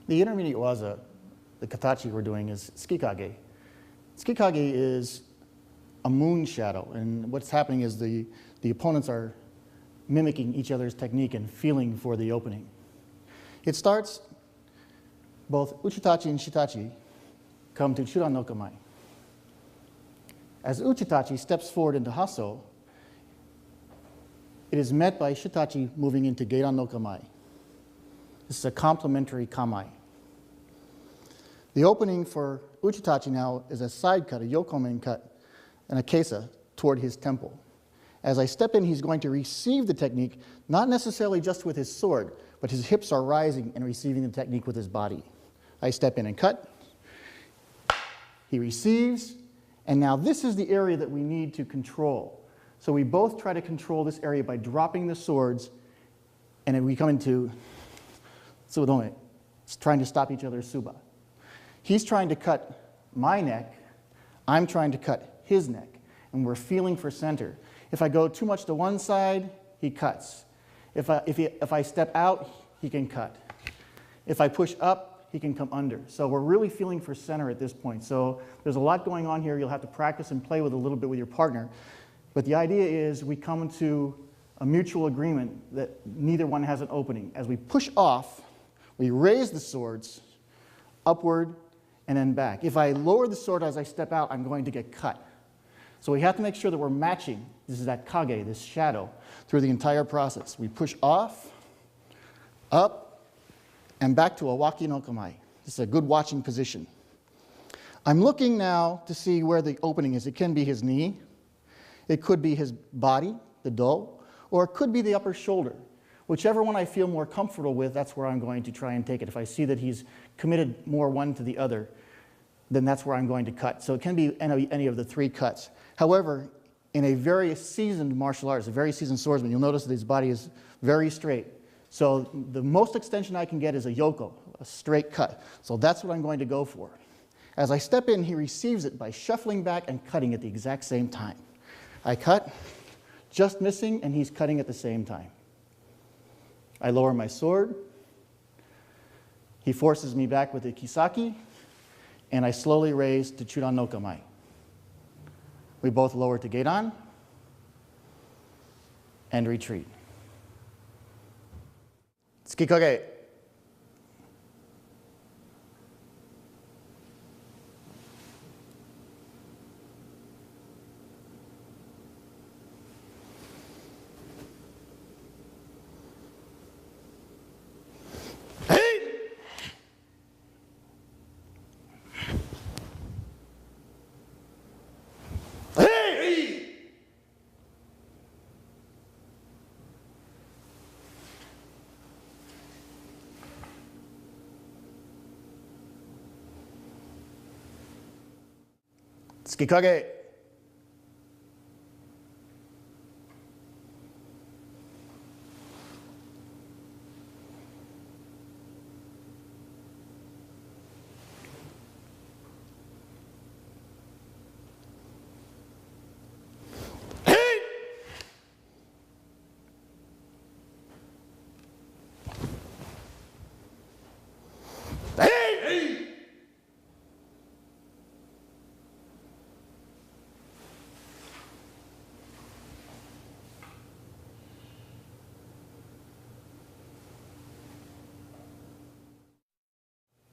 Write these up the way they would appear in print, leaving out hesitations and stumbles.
The intermediate waza, the katachi we're doing, is tsukikage. Tsukikage is a moon shadow, and what's happening is the opponents are mimicking each other's technique and feeling for the opening. It starts, both uchitachi and shitachi come to churan no kamae. As uchitachi steps forward into hasso, it is met by shitachi moving into geiran no kamae. This is a complementary kamae. The opening for uchitachi now is a side cut, a yokomen cut, and a kesa toward his temple. As I step in, he's going to receive the technique, not necessarily just with his sword, but his hips are rising and receiving the technique with his body. I step in and cut. He receives, and now this is the area that we need to control. So we both try to control this area by dropping the swords, and then we come into tsudome. It's trying to stop each other's suba. He's trying to cut my neck, I'm trying to cut his neck, and we're feeling for center. If I go too much to one side, he cuts. If I step out, he can cut. If I push up, he can come under. So we're really feeling for center at this point. So there's a lot going on here. You'll have to practice and play with a little bit with your partner. But the idea is we come to a mutual agreement that neither one has an opening. As we push off, we raise the swords upward and then back. If I lower the sword as I step out, I'm going to get cut. So we have to make sure that we're matching, this is that kage, this shadow, through the entire process. We push off, up, and back to a waki no kamae. This is a good watching position. I'm looking now to see where the opening is. It can be his knee, it could be his body, the do, or it could be the upper shoulder. Whichever one I feel more comfortable with, that's where I'm going to try and take it. If I see that he's committed more one to the other, then that's where I'm going to cut. So it can be any of the three cuts. However, in a very seasoned martial artist, a very seasoned swordsman, you'll notice that his body is very straight. So the most extension I can get is a yoko, a straight cut. So that's what I'm going to go for. As I step in, he receives it by shuffling back and cutting at the exact same time. I cut, just missing, and he's cutting at the same time. I lower my sword. He forces me back with the kisaki, and I slowly raise to churan no kamae. We both lower to geiran and retreat. Tsukikage. Tsukikage.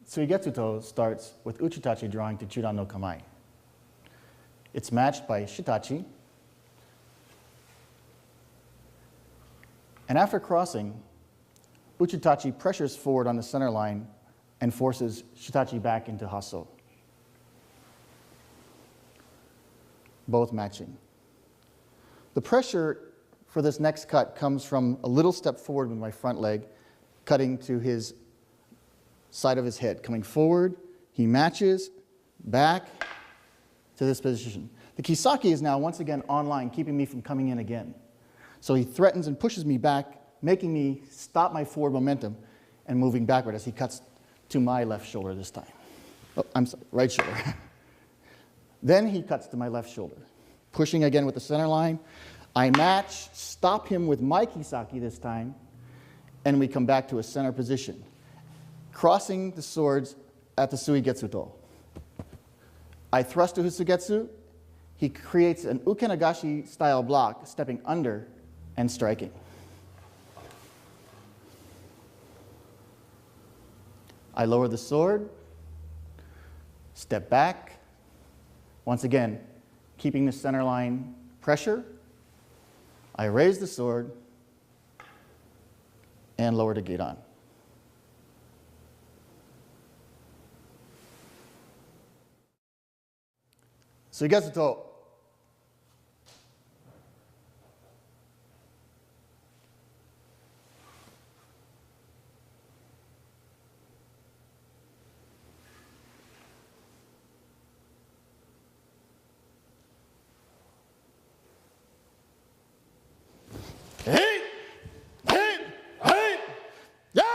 Suigetsuto starts with uchitachi drawing to churan no kamae. It's matched by shitachi. And after crossing, uchitachi pressures forward on the center line and forces shitachi back into hasso. Both matching. The pressure for this next cut comes from a little step forward with my front leg, cutting to his side of his head. Coming forward, he matches, back to this position. The kisaki is now once again online, keeping me from coming in again. So he threatens and pushes me back, making me stop my forward momentum and moving backward as he cuts to my left shoulder this time. Oh, I'm sorry, right shoulder. Then he cuts to my left shoulder. Pushing again with the center line. I match, stop him with my kisaki this time, and we come back to a center position. crossing the swords at the Suigetsuto. I thrust to Husugetsu. He creates an Ukenagashi style block, stepping under and striking. I lower the sword, step back, once again, keeping the center line pressure. I raise the sword and lower to Gedan. Suigetsuto. Hey! Hey! Hey! Yeah!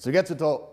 Suigetsuto.